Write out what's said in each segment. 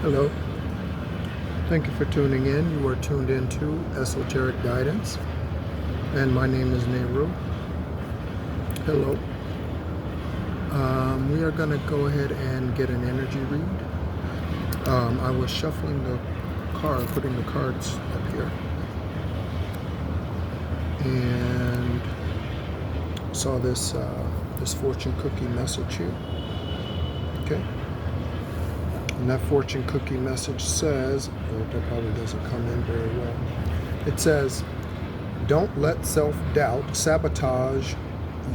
Hello. Thank you for tuning in. You are tuned into Esoteric Guidance, and my name is Nehru. Hello. We are going to go ahead and get an energy read. I was shuffling the card, putting the cards up here, and saw this fortune cookie message here. Okay. And that fortune cookie message says, that probably doesn't come in very well. It says, don't let self-doubt sabotage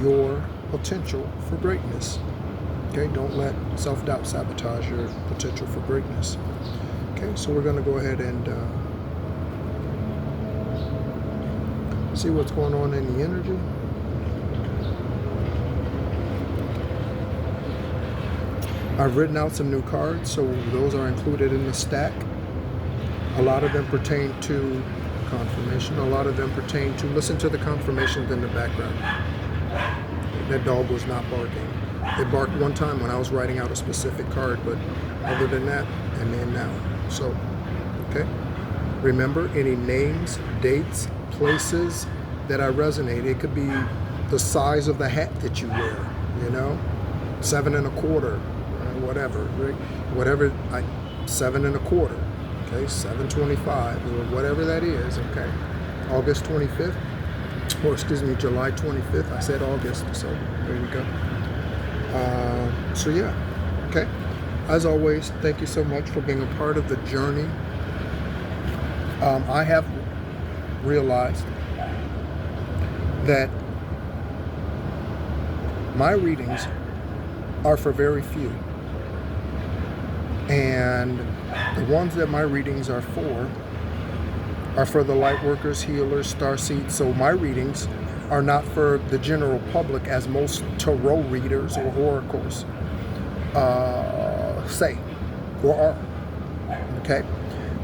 your potential for greatness. Okay, don't let self-doubt sabotage your potential for greatness. Okay, so we're going to go ahead and see what's going on in the energy. I've written out some new cards, so those are included in the stack. A lot of them pertain to confirmation. A lot of them pertain to, listen to the confirmations in the background. That dog was not barking. It barked one time when I was writing out a specific card, but other than that, and then now. So, okay. Remember, any names, dates, places that I resonate. It could be the size of the hat that you wear, 7 1/4. Whatever, right? Whatever, 7 1/4, okay, 7/25, or whatever that is, okay. August 25th, or excuse me, July 25th. I said August, so there we go. So yeah, okay. As always, thank you so much for being a part of the journey. I have realized that my readings are for very few. And the ones that my readings are for the light workers, healers, starseeds. So my readings are not for the general public, as most tarot readers or oracles say or are. Okay,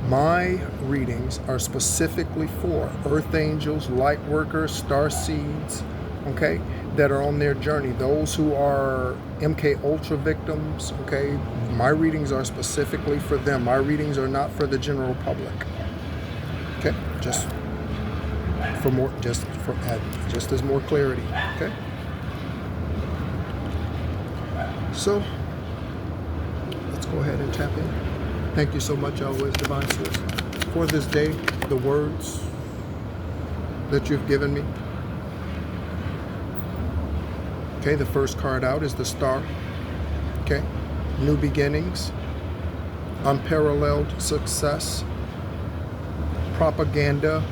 my readings are specifically for earth angels, light workers, starseeds. Okay, that are on their journey. Those who are MK Ultra victims. Okay, my readings are specifically for them. My readings are not for the general public. Okay, just as more clarity. Okay. So let's go ahead and tap in. Thank you so much, always Divine Source, for this day, the words that you've given me. Okay, the first card out is the Star. Okay, new beginnings, unparalleled success, propaganda,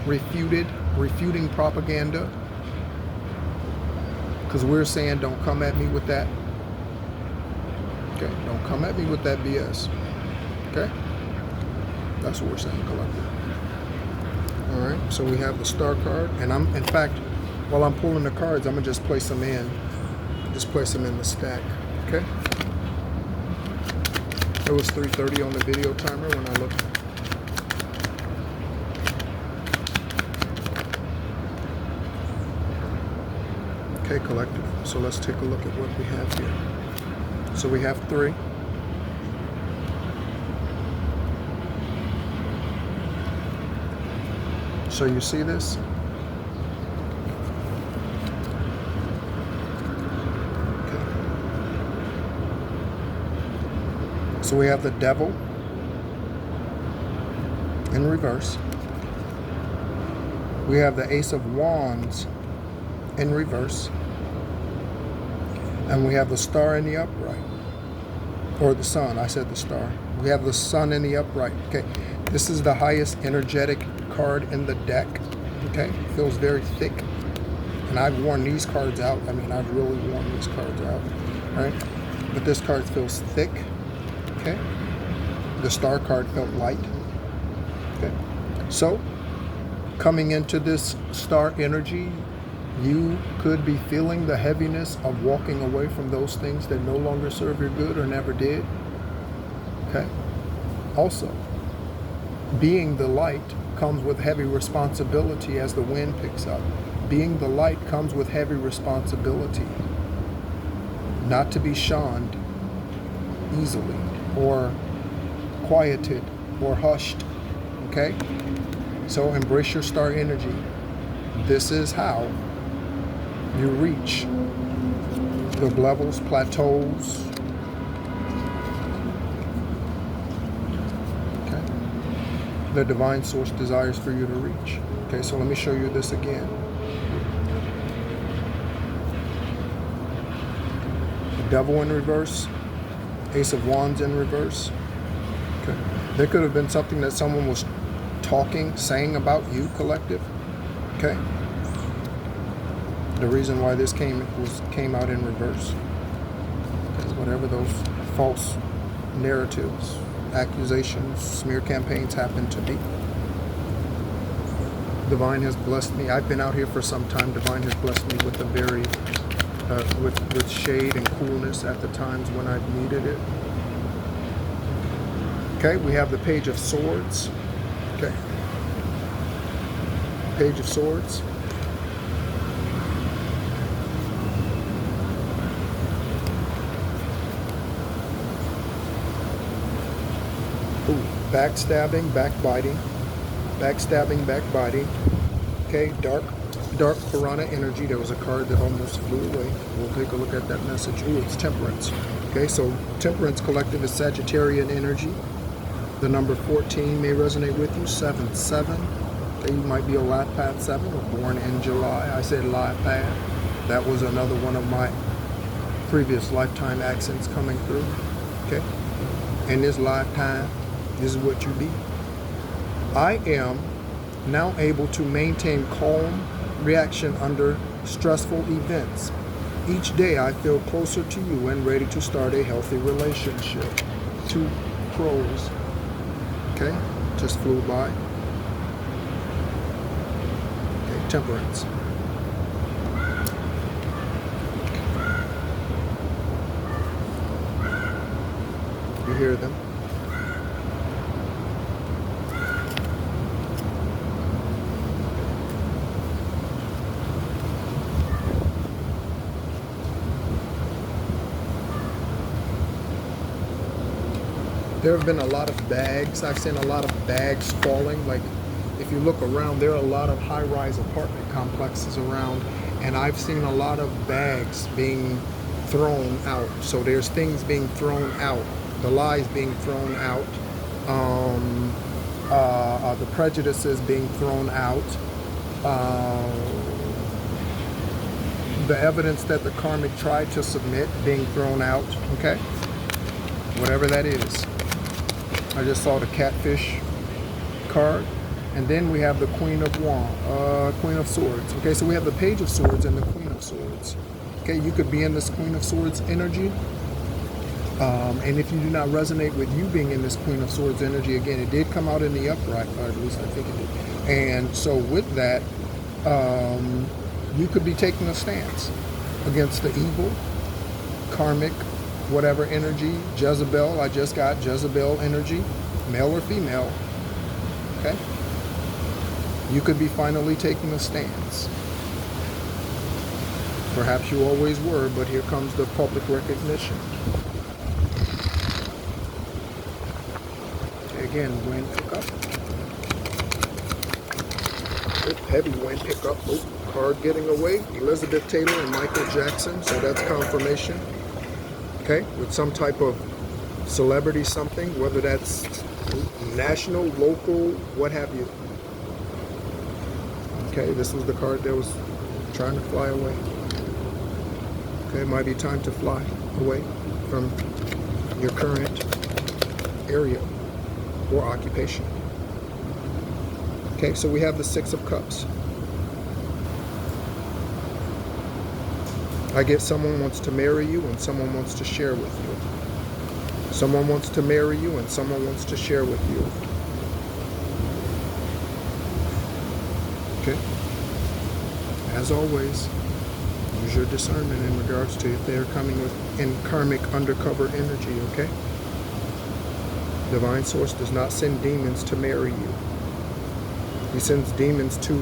refuting propaganda. Because we're saying, don't come at me with that. Okay, don't come at me with that BS. Okay, that's what we're saying, collective. All right, so we have the Star card, and in fact, while I'm pulling the cards, I'm gonna just place them in. Just place them in the stack. Okay. It was 3:30 on the video timer when I looked. Okay, collective. So let's take a look at what we have here. So we have 3. So you see this? So we have the Devil in reverse. We have the Ace of Wands in reverse. And we have the Star in the upright. Or the Sun, I said the Star. We have the Sun in the upright. Okay, this is the highest energetic card in the deck. Okay, feels very thick. And I've worn these cards out. I mean, I've really worn these cards out. All right, but this card feels thick. Okay, the Star card felt light. Okay, so coming into this Star energy, you could be feeling the heaviness of walking away from those things that no longer serve your good or never did. Okay, also, being the light comes with heavy responsibility as the wind picks up. Being the light comes with heavy responsibility. Not to be shunned easily or quieted or hushed. Okay? So embrace your star energy. This is how you reach the levels, plateaus, okay, the divine source desires for you to reach. Okay, so let me show you this again. The devil in reverse, Ace of Wands in reverse. Okay, there could have been something that someone was talking, saying about you, collective. Okay. The reason why this came out in reverse is whatever those false narratives, accusations, smear campaigns happen to be. Divine has blessed me. I've been out here for some time. Divine has blessed me with a very with shade and coolness at the times when I've needed it. Okay, we have the Page of Swords. Okay, Page of Swords. Backstabbing, backbiting, backstabbing, backbiting. Okay, dark piranha energy. There was a card that almost flew away. We'll take a look at that message. Ooh, it's Temperance. Okay, so Temperance collective is Sagittarian energy. The number 14 may resonate with you. 7-7. Okay, you might be a life path 7 or born in July. I said life path. That was another one of my previous lifetime accents coming through. Okay, in this lifetime, this is what you be. I am now able to maintain calm reaction under stressful events. Each day I feel closer to you and ready to start a healthy relationship. 2 crows. Okay, just flew by. Okay, Temperance. You hear them? There have been a lot of bags. I've seen a lot of bags falling. Like, if you look around, there are a lot of high-rise apartment complexes around, and I've seen a lot of bags being thrown out. So there's things being thrown out, the lies being thrown out, the prejudices being thrown out, the evidence that the karmic tried to submit being thrown out. Okay, whatever that is. I just saw the Catfish card, and then we have the Queen of Swords. Okay, so we have the Page of Swords and the Queen of Swords. Okay, you could be in this Queen of Swords energy, and if you do not resonate with you being in this Queen of Swords energy, again, it did come out in the upright, or at least I think it did. And so with that, you could be taking a stance against the evil, karmic, whatever energy. Jezebel, I just got Jezebel energy, male or female. Okay, you could be finally taking a stance. Perhaps you always were, but here comes the public recognition. Okay, again, wind pickup. Heavy wind pickup. Oh, card getting away. Elizabeth Taylor and Michael Jackson. So that's confirmation. Okay, with some type of celebrity something, whether that's national, local, what have you. Okay, this was the card that was trying to fly away. Okay, it might be time to fly away from your current area or occupation. Okay, so we have the Six of Cups. I get someone wants to marry you and someone wants to share with you. Someone wants to marry you and someone wants to share with you. Okay. As always, use your discernment in regards to if they're coming with in karmic undercover energy, okay? Divine Source does not send demons to marry you. He sends demons to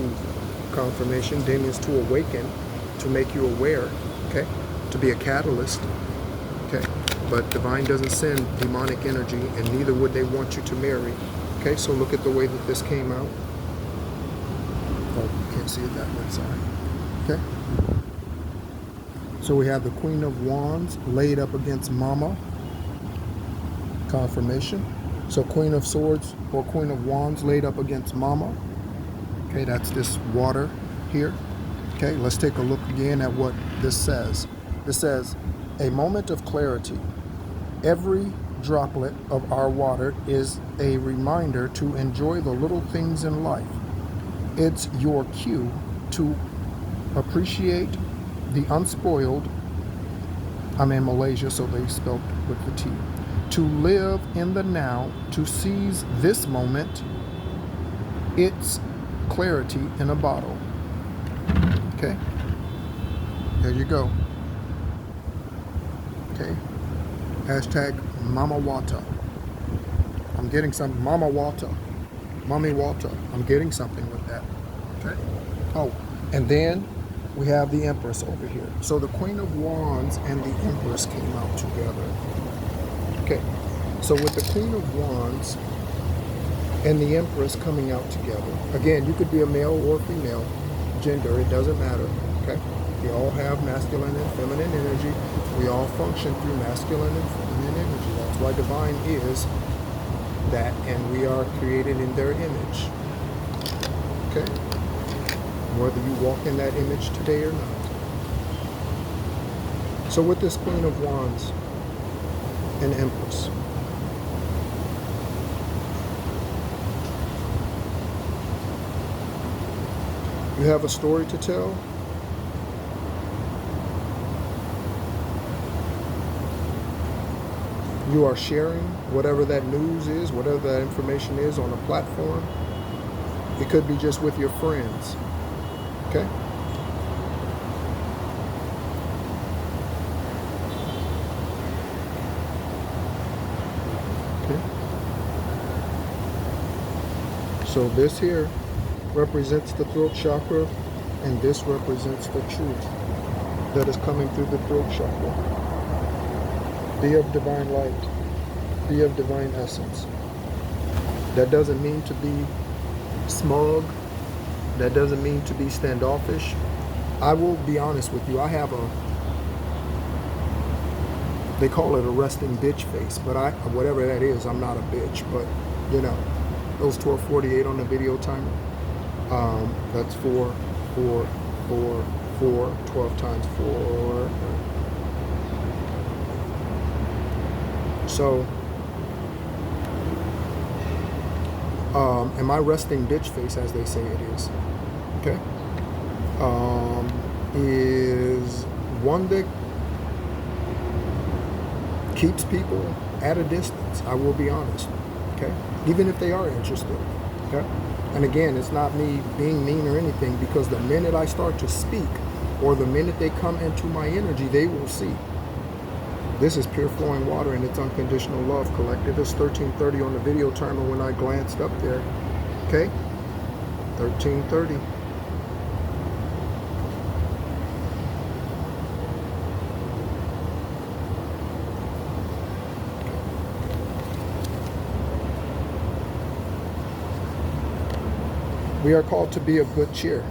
confirmation, demons to awaken, to make you aware, okay? To be a catalyst, okay? but divine doesn't send demonic energy, and neither would they want you to marry. Okay, so look at the way that this came out. Oh, you can't see it that way, sorry. Okay. So we have the Queen of Wands laid up against Mama. Confirmation. So Queen of Swords or Queen of Wands laid up against Mama. Okay, that's this water here. Okay, let's take a look again at what this says. This says, a moment of clarity. Every droplet of our water is a reminder to enjoy the little things in life. It's your cue to appreciate the unspoiled. I'm in Malaysia, so they spelled with the T. To live in the now, to seize this moment. It's clarity in a bottle. Okay, there you go. Okay, hashtag Mama Wata. I'm getting some Mama Wata, Mommy Wata. I'm getting something with that. Okay. Oh, and then we have the Empress over here. So the Queen of Wands and the Empress came out together. Okay, so with the Queen of Wands and the Empress coming out together, again, you could be a male or female gender, it doesn't matter. Okay, we all have masculine and feminine energy. We all function through masculine and feminine energy. That's why divine is that, and we are created in their image. Okay, whether you walk in that image today or not. So with this Queen of Wands and Empress, you have a story to tell. You are sharing whatever that news is, whatever that information is on a platform. It could be just with your friends. Okay? Okay. So this here represents the throat chakra, and this represents the truth that is coming through the throat chakra. Be of divine light. Be of divine essence. That doesn't mean to be smug. That doesn't mean to be standoffish. I will be honest with you. I have they call it a resting bitch face, but whatever that is, I'm not a bitch. But, you know, those 1248 on the video timer, that's 4, 4, 4, 4, 12 times 4. So, and my resting bitch face, as they say it is, okay, is one that keeps people at a distance. I will be honest, okay, even if they are interested, okay. And again, it's not me being mean or anything, because the minute I start to speak, or the minute they come into my energy, they will see. This is pure flowing water, and it's unconditional love, collective. It's 1330 on the video timer when I glanced up there. Okay? 1330. We are called to be of good cheer,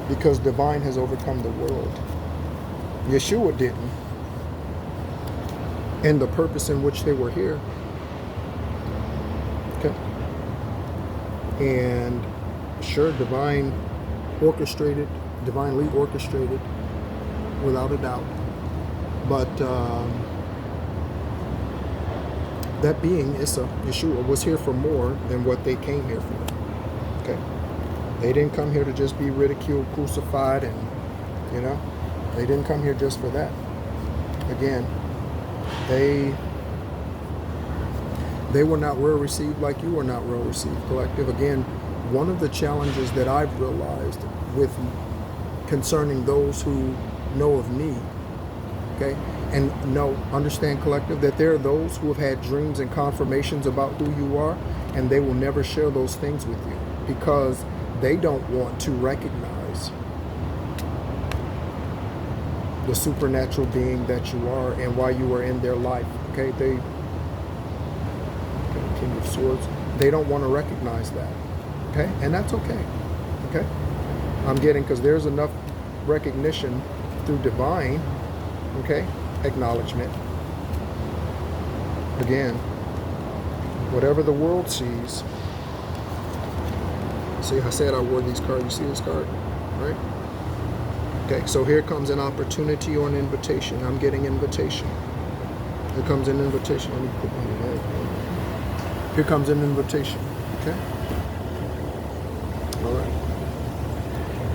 because divine has overcome the world. Yeshua didn't. And the purpose in which they were here. Okay. And sure, divinely orchestrated, without a doubt. But that being, Issa, Yeshua, was here for more than what they came here for. Okay. They didn't come here to just be ridiculed, crucified, and, you know, they didn't come here just for that. Again, they were not well received like you were not well received, collective. Again, one of the challenges that I've realized with concerning those who know of me, okay, and understand, collective, that there are those who have had dreams and confirmations about who you are, and they will never share those things with you because they don't want to recognize the supernatural being that you are and why you are in their life. Okay, King of Swords, they don't want to recognize that. Okay, and that's okay. Okay, I'm getting, because there's enough recognition through divine, okay, acknowledgement. Again, whatever the world sees. See, I said I wore these cards. You see this card, right? Okay, so here comes an opportunity or an invitation. I'm getting invitation. Here comes an invitation. Let me put my head. Here comes an invitation. Okay. All right.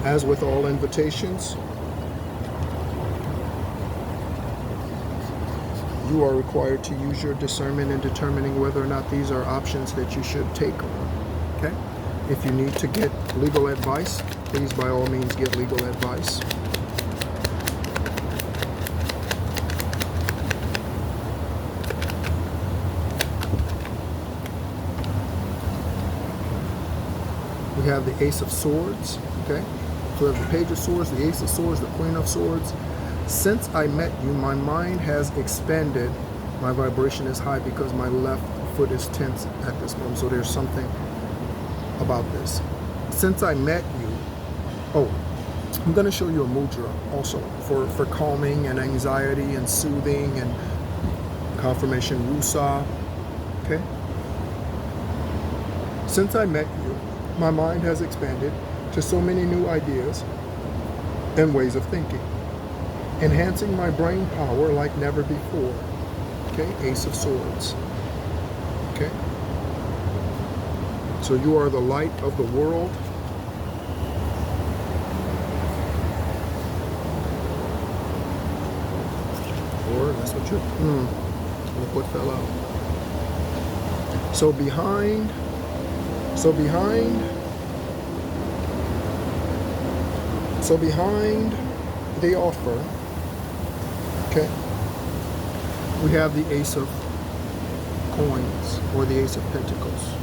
As with all invitations, you are required to use your discernment in determining whether or not these are options that you should take on. Okay? If you need to get legal advice, please by all means get legal advice. We have the Ace of Swords. Okay? So we have the Page of Swords, the Ace of Swords, the Queen of Swords. Since I met you, my mind has expanded. My vibration is high because my left foot is tense at this moment. So there's something about this. Since I met you, I'm going to show you a mudra also for calming and anxiety and soothing and confirmation, Wusa. Okay? Since I met you, my mind has expanded to so many new ideas and ways of thinking, enhancing my brain power like never before. Okay, Ace of Swords. Okay. So you are the light of the world. Or that's what you're, look what fell out. So behind the offer, okay, we have the Ace of Coins or the Ace of Pentacles.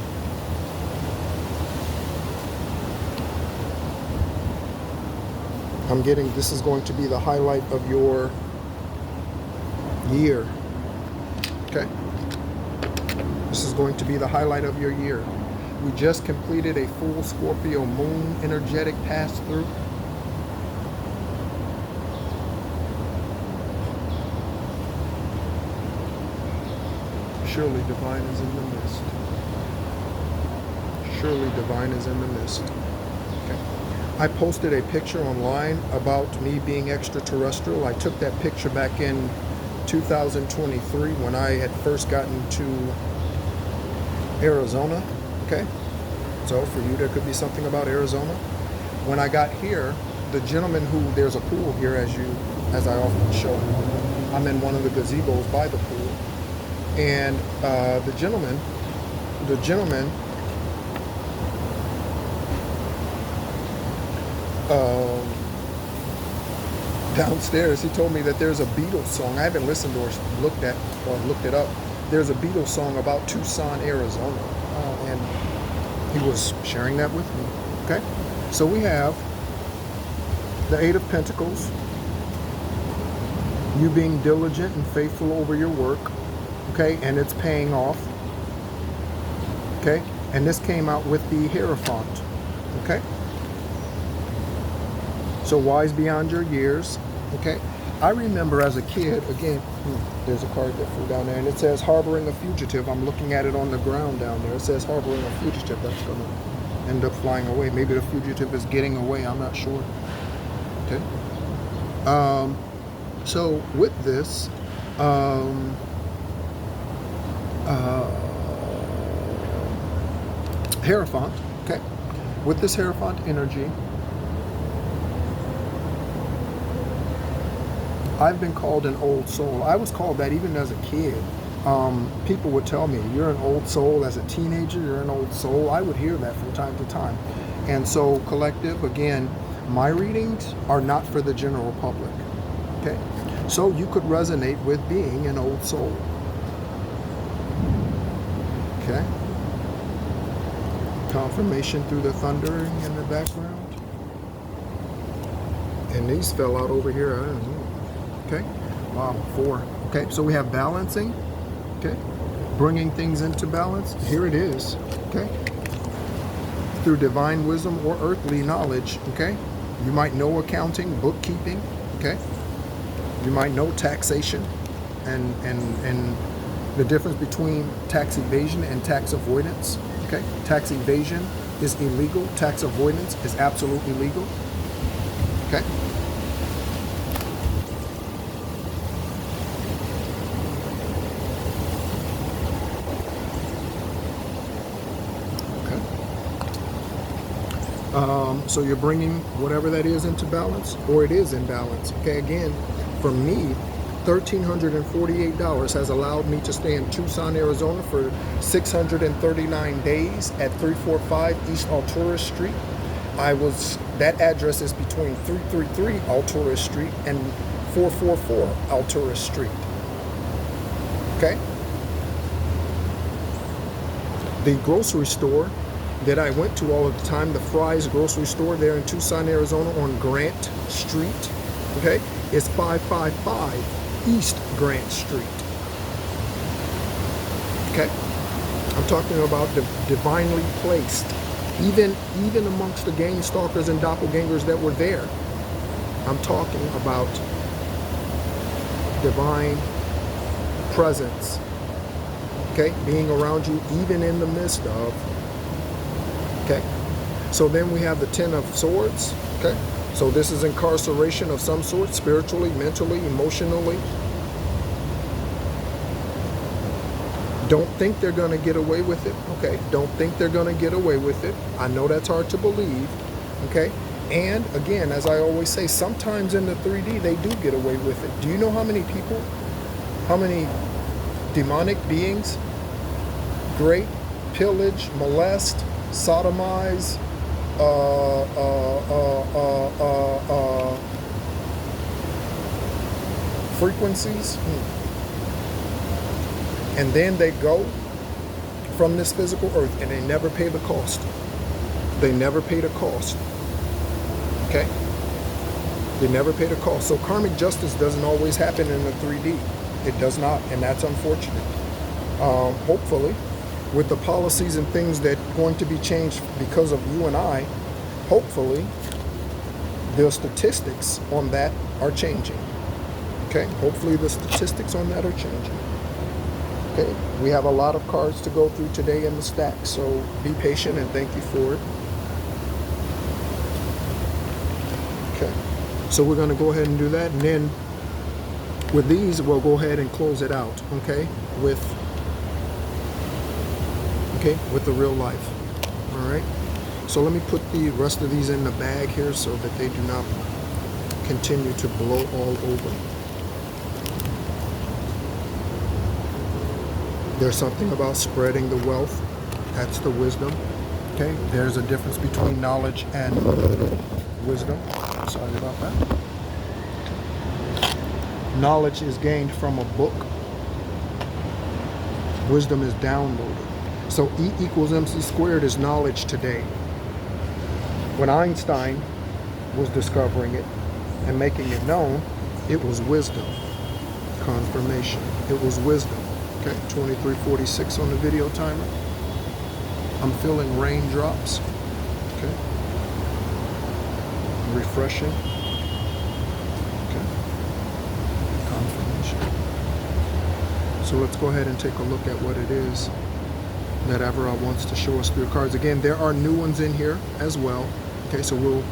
I'm getting, this is going to be the highlight of your year. Okay? This is going to be the highlight of your year. We just completed a full Scorpio moon energetic pass through. Surely divine is in the mist. Surely divine is in the mist. Okay. I posted a picture online about me being extraterrestrial. I took that picture back in 2023 when I had first gotten to Arizona. Okay. So for you, there could be something about Arizona. When I got here, the gentleman who, there's a pool here as I often show. I'm in one of the gazebos by the pool. And the gentleman downstairs, he told me that there's a Beatles song. I haven't listened to or looked it up. There's a Beatles song about Tucson, Arizona, and he was sharing that with me. Okay, so we have the Eight of Pentacles. You being diligent and faithful over your work. Okay, and it's paying off. Okay, and this came out with the Hierophant. Okay, so wise beyond your years. Okay, I remember as a kid, again, there's a card that flew down there, and it says harboring a fugitive. I'm looking at it on the ground down there. It says harboring a fugitive. That's going to end up flying away. Maybe the fugitive is getting away. I'm not sure. Okay, so with this, Hierophant, okay, with this Hierophant energy, I've been called an old soul. I was called that even as a kid. People would tell me, you're an old soul. As a teenager, you're an old soul. I would hear that from time to time. And so, collective, again, my readings are not for the general public, okay? So you could resonate with being an old soul. Okay. Confirmation through the thundering in the background. And these fell out over here. I don't know. Okay, wow, 4. Okay, so we have balancing. Okay, bringing things into balance. Here it is. Okay, through divine wisdom or earthly knowledge. Okay, you might know accounting, bookkeeping. Okay, you might know taxation, and the difference between tax evasion and tax avoidance. Okay, tax evasion is illegal. Tax avoidance is absolutely legal. Okay. So you're bringing whatever that is into balance, or it is in balance. Okay, again, for me, $1,348 has allowed me to stay in Tucson, Arizona for 639 days at 345 East Alturas Street. That address is between 333 Alturas Street and 444 Alturas Street. Okay? The grocery store that I went to all of the time, the Fry's grocery store there in Tucson, Arizona on Grant Street, okay, is 555 East Grant Street. Okay? I'm talking about divinely placed. Even amongst the gang stalkers and doppelgangers that were there, I'm talking about divine presence, okay, being around you even in the midst of. Okay, so then we have the 10 of Swords. Okay, so this is incarceration of some sort, spiritually, mentally, emotionally. Don't think they're going to get away with it. Okay, don't think they're going to get away with it. I know that's hard to believe. Okay, and again, as I always say, sometimes in the 3D they do get away with it. Do you know how many people, how many demonic beings grape, pillage, molest, sodomize, frequencies, and then they go from this physical earth and they never pay the cost. They never pay the cost. Okay? They never pay the cost. So karmic justice doesn't always happen in the 3D. It does not, and that's unfortunate. Hopefully, with the policies and things that are going to be changed because of you and I, hopefully the statistics on that are changing. Okay, hopefully the statistics on that are changing. Okay, we have a lot of cards to go through today in the stack, so be patient and thank you for it. Okay, so we're going to go ahead and do that, and then with these we'll go ahead and close it out. Okay, with the real life. All right, so let me put the rest of these in the bag here so that they do not continue to blow all over. There's something about spreading the wealth. That's the wisdom. Okay, there's a difference between knowledge and wisdom. Sorry about that. Knowledge is gained from a book. Wisdom is downloaded. So E equals MC squared is knowledge today. When Einstein was discovering it and making it known, it was wisdom. Confirmation. It was wisdom. Okay, 2346 on the video timer. I'm feeling raindrops. Okay. Refreshing. Okay. Confirmation. So let's go ahead and take a look at what it is that Avera wants to show us through the cards. Again, there are new ones in here as well. Okay, so we'll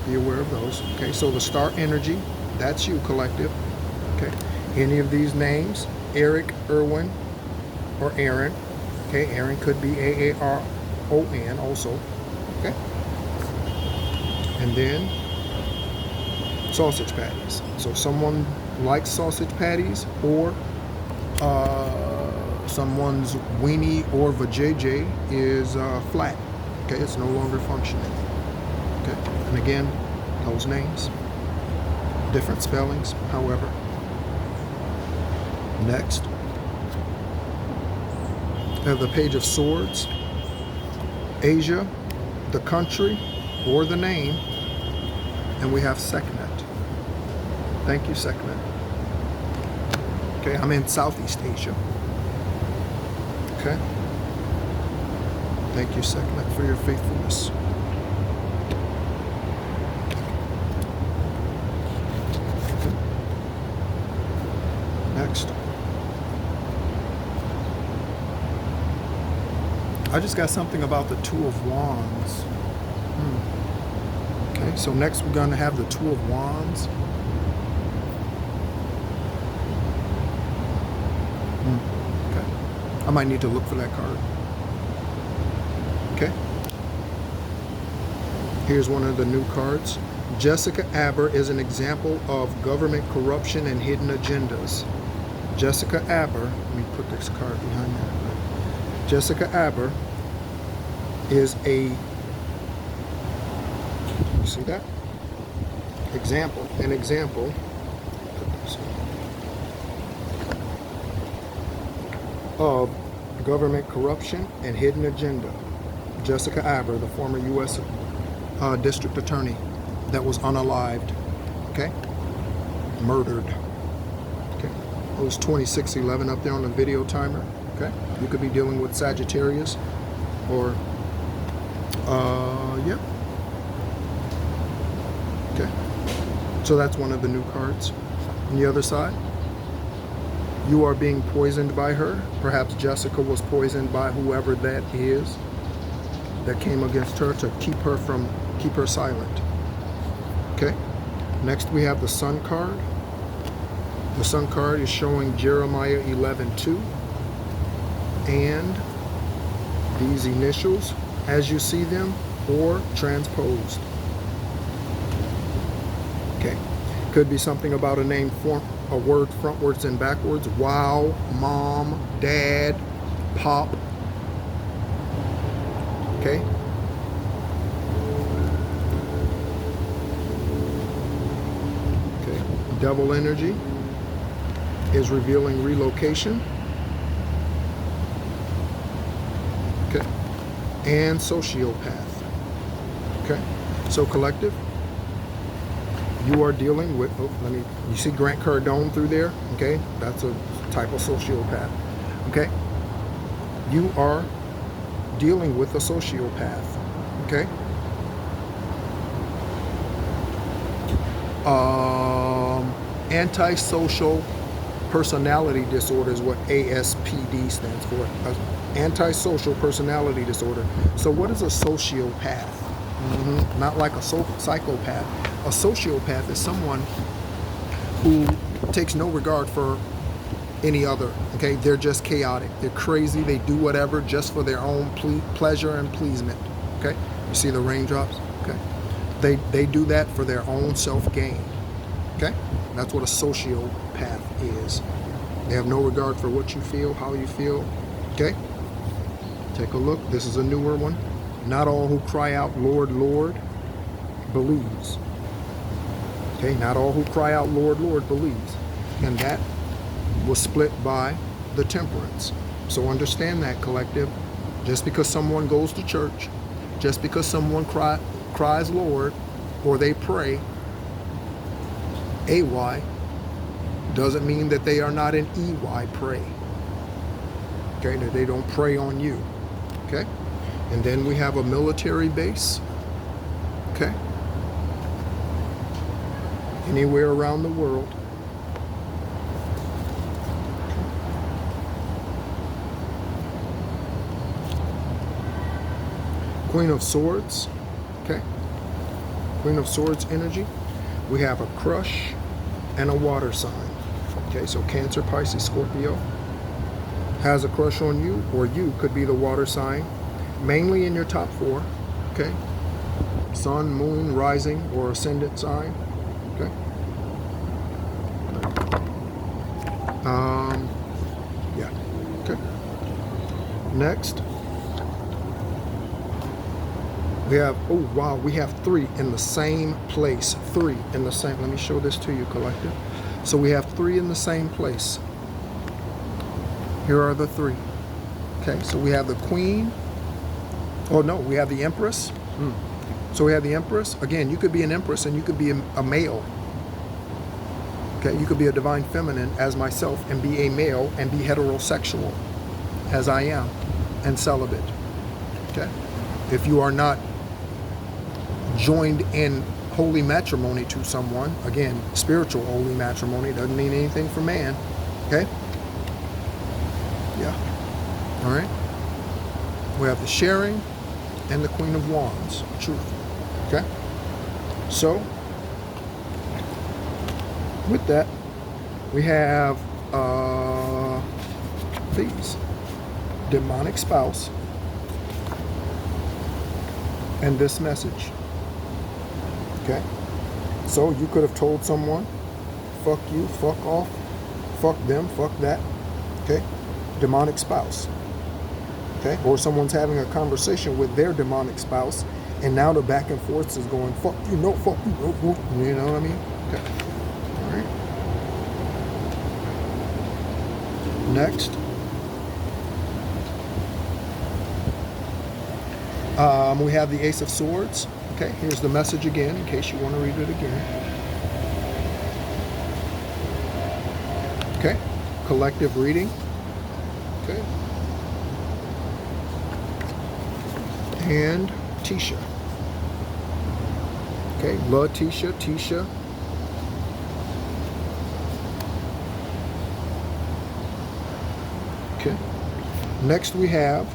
be aware of those. Okay, so the star energy, that's you, collective. Okay, any of these names, Eric, Erwin, or Aaron. Okay, Aaron could be A-A-R-O-N also. Okay, and then sausage patties. So someone likes sausage patties, or someone's weenie or vajayjay is flat. Okay, it's no longer functioning. Okay, and again, those names, different spellings, however. Next, we have the Page of Swords, Asia, the country, or the name, and we have Sekhmet. Thank you, Sekhmet. Okay, I'm in Southeast Asia. Okay. Thank you, Sekhmet, for your faithfulness. Okay. Next. I just got something about the Two of Wands. Okay, so next we're going to have the Two of Wands. Okay, I might need to look for that card. Okay, here's one of the new cards. Jessica Aber is an example of government corruption and hidden agendas. Jessica Aber, let me put this card behind that. Jessica Aber is a, you see that? An example of government corruption and hidden agenda. Jessica Aber, the former U.S. District Attorney that was unalived, okay? Murdered, okay? It was 2611 up there on the video timer, okay? You could be dealing with Sagittarius or, yeah. Okay, so that's one of the new cards. On the other side, you are being poisoned by her. Perhaps Jessica was poisoned by whoever that is that came against her to keep her silent. Okay, next we have the Sun card. The Sun card is showing Jeremiah 11:2 and these initials as you see them or transposed. Okay, could be something about a name form, a word frontwards and backwards. Wow, mom, dad, pop. Okay. Okay, double energy is revealing relocation. Okay, and sociopath. Okay, so collective, you are dealing with, you see Grant Cardone through there? Okay, that's a type of sociopath. Okay, you are dealing with a sociopath. Okay, antisocial personality disorder is what ASPD stands for. Antisocial personality disorder. So what is a sociopath? Not like a psychopath. A sociopath is someone who takes no regard for any other. Okay, they're just chaotic. They're crazy. They do whatever just for their own pleasure and pleasement. Okay, you see the raindrops? Okay, they do that for their own self-gain. Okay, that's what a sociopath is. They have no regard for what you feel, how you feel. Okay, take a look. This is a newer one. Not all who cry out, Lord, Lord, believes. Okay, not all who cry out, Lord, Lord, believes. And that was split by the temperance. So understand that, collective. Just because someone goes to church, just because someone cries Lord, or they pray, AY, doesn't mean that they are not an EY pray. Okay, that they don't pray on you. Okay, and then we have a military base. Okay, anywhere around the world. Queen of Swords. Okay, Queen of Swords energy. We have a crush and a water sign. Okay, so Cancer, Pisces, Scorpio has a crush on you, or you could be the water sign, mainly in your top four. Okay, Sun, Moon, Rising, or Ascendant sign. Okay. Yeah. Okay. Next, we have, oh wow, we have 3 in the same place. 3 in the same, let me show this to you, collective. So we have 3 in the same place. Here are the 3. Okay, so we have the Queen. Oh no, we have the Empress. So we have the Empress. Again, you could be an Empress and you could be a male. Okay, you could be a divine feminine as myself and be a male and be heterosexual as I am and celibate. Okay, if you are not joined in holy matrimony to someone, again, spiritual holy matrimony doesn't mean anything for man. Okay, yeah, all right. We have the sharing and the Queen of Wands, truth. Okay, so with that, we have these demonic spouse and this message. Okay, so you could have told someone, fuck you, fuck off, fuck them, fuck that. Okay, demonic spouse. Okay, or someone's having a conversation with their demonic spouse, and now the back and forth is going, fuck you, no, fuck you, no, no. You know what I mean? Okay. All right. Next. We have the Ace of Swords. Okay, here's the message again, in case you want to read it again. Okay, collective reading. Okay. And Tisha. Okay, La Tisha, Tisha. Okay. Next we have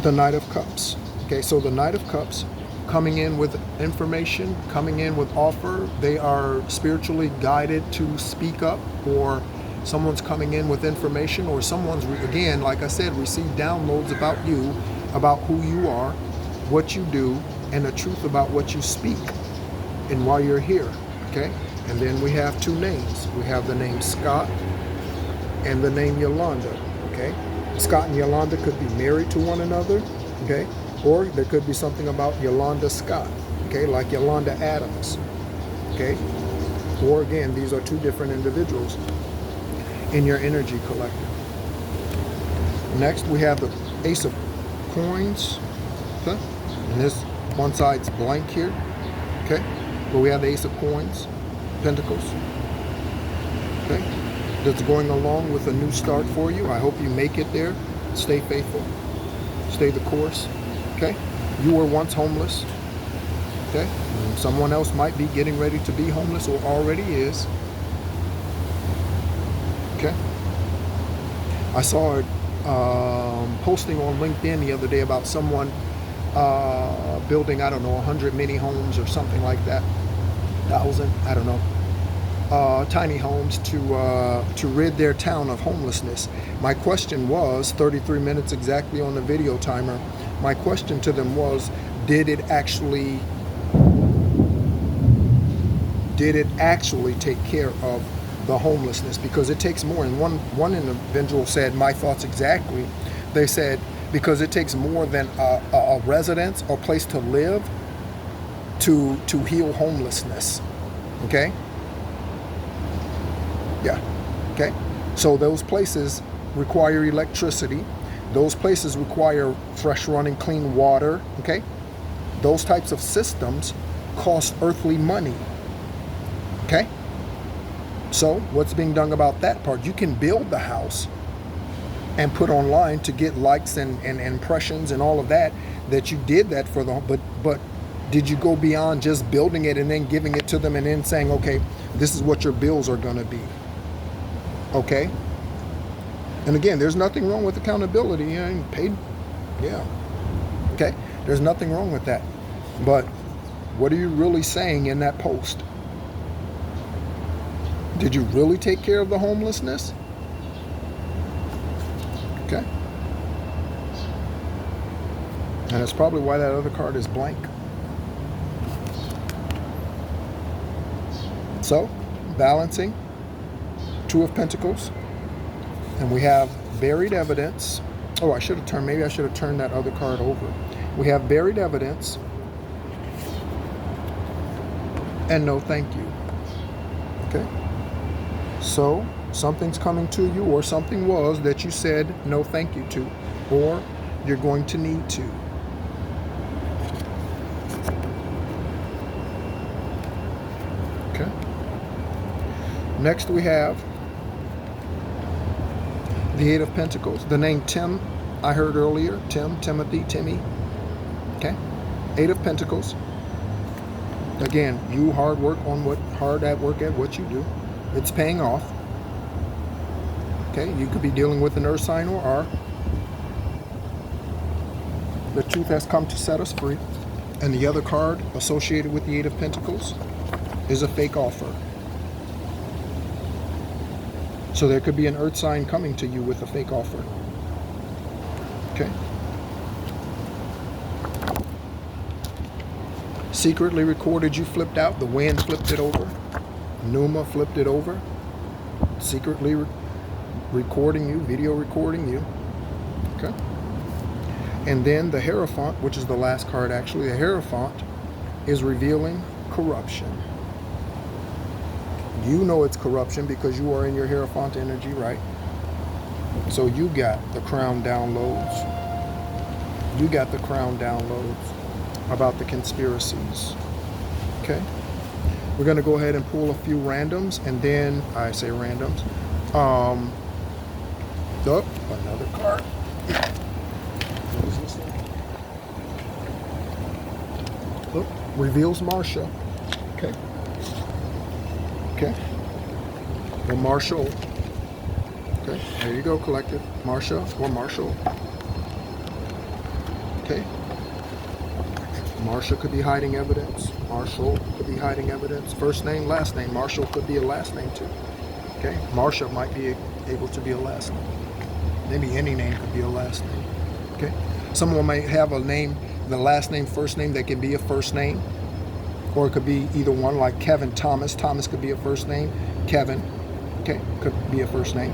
the Knight of Cups. Okay, so the Knight of Cups coming in with information, coming in with offer. They are spiritually guided to speak up, or someone's coming in with information, or someone's, again, like I said, received downloads about you, about who you are, what you do, and the truth about what you speak and why you're here. Okay, and then we have two names. We have the name Scott and the name Yolanda. Okay, Scott and Yolanda could be married to one another. Okay, or there could be something about Yolanda Scott. Okay, like Yolanda Adams. Okay, or again, these are two different individuals in your energy collective. Next, we have the Ace of Coins. Okay, and this one side's blank here. Okay, but we have the Ace of Coins, Pentacles. Okay, that's going along with a new start for you. I hope you make it there. Stay faithful. Stay the course. Okay, you were once homeless. Okay, and someone else might be getting ready to be homeless or already is. Okay, I saw a posting on LinkedIn the other day about someone building, I don't know, 100 mini homes or something like that, 1,000, I don't know, tiny homes to rid their town of homelessness. My question was, 33 minutes exactly on the video timer, my question to them was, did it actually take care of the homelessness? Because it takes more. And one individual said, my thoughts exactly. They said, because it takes more than a residence or place to live to heal homelessness. Okay? Yeah. Okay? So those places require electricity. Those places require fresh running clean water. Okay? Those types of systems cost earthly money. Okay? So what's being done about that part? You can build the house and put online to get likes and impressions and all of that you did that for the, but did you go beyond just building it and then giving it to them and then saying, okay, this is what your bills are going to be? Okay? And again, there's nothing wrong with accountability and paid. Yeah. Okay? There's nothing wrong with that. But what are you really saying in that post? Did you really take care of the homelessness? Okay. And that's probably why that other card is blank. So, balancing, Two of Pentacles. And we have buried evidence. Oh, maybe I should have turned that other card over. We have buried evidence and no thank you. Okay. So something's coming to you, or something was that you said no thank you to, or you're going to need to. Okay. Next we have the Eight of Pentacles. The name Tim, I heard earlier. Tim, Timothy, Timmy. Okay. Eight of Pentacles. Again, you hard at work at what you do. It's paying off. Okay, you could be dealing with an earth sign or the truth has come to set us free. And the other card associated with the Eight of Pentacles is a fake offer. So there could be an earth sign coming to you with a fake offer. Okay. Secretly recorded, you flipped out. The wind flipped it over. Numa flipped it over. Secretly recording you, video recording you. Okay. And then the Hierophant, which is the last card actually, the Hierophant is revealing corruption. You know it's corruption because you are in your Hierophant energy, right? So you got the crown downloads. You got the crown downloads about the conspiracies. Okay? We're going to go ahead and pull a few randoms, and then, I say randoms. Oh, another card. What is this thing? Look, reveals Marsha. Okay. Okay. Or Marshall. Okay, there you go, collective. Marsha or Marshall. Okay. Marsha could be hiding evidence. Marshall could be hiding evidence. First name, last name. Marshall could be a last name too. Okay. Marsha might be able to be a last name. Maybe any name could be a last name. Okay. Someone might have a name, the last name, first name that can be a first name. Or it could be either one, like Kevin Thomas. Thomas could be a first name. Kevin, okay, could be a first name.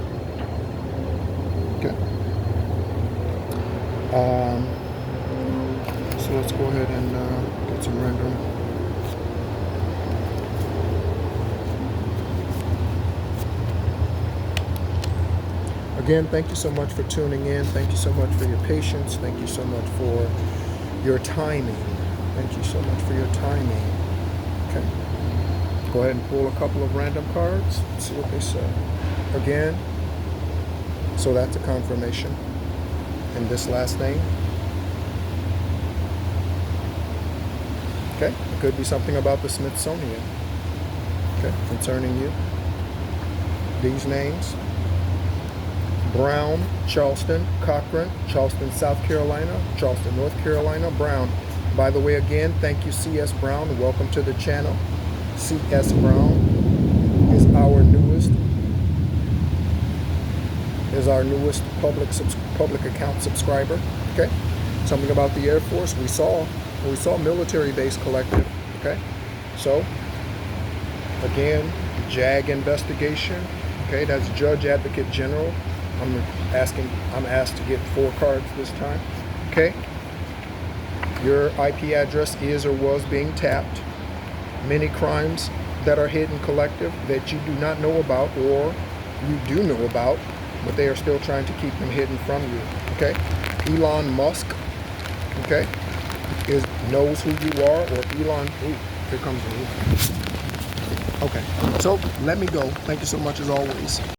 Okay. So let's go ahead and get some random. Again, thank you so much for tuning in. Thank you so much for your patience. Thank you so much for your timing. Thank you so much for your timing. Okay. Go ahead and pull a couple of random cards. See what they say. Again, so that's a confirmation. And this last name. Okay. It could be something about the Smithsonian. Okay. Concerning you. These names. Brown, Charleston, Cochran, Charleston, South Carolina, Charleston, North Carolina, Brown. By the way, again, thank you, C.S. Brown. Welcome to the channel. C.S. Brown is our newest public account subscriber. Okay, something about the Air Force. We saw military base collective. Okay, so again, JAG investigation. Okay, that's Judge Advocate General. I'm asked to get 4 cards this time. Okay. Your IP address is or was being tapped. Many crimes that are hidden collective that you do not know about, or you do know about, but they are still trying to keep them hidden from you. Okay? Elon Musk, okay, knows who you are, or Elon. Ooh, here comes the. Okay, so let me go. Thank you so much as always.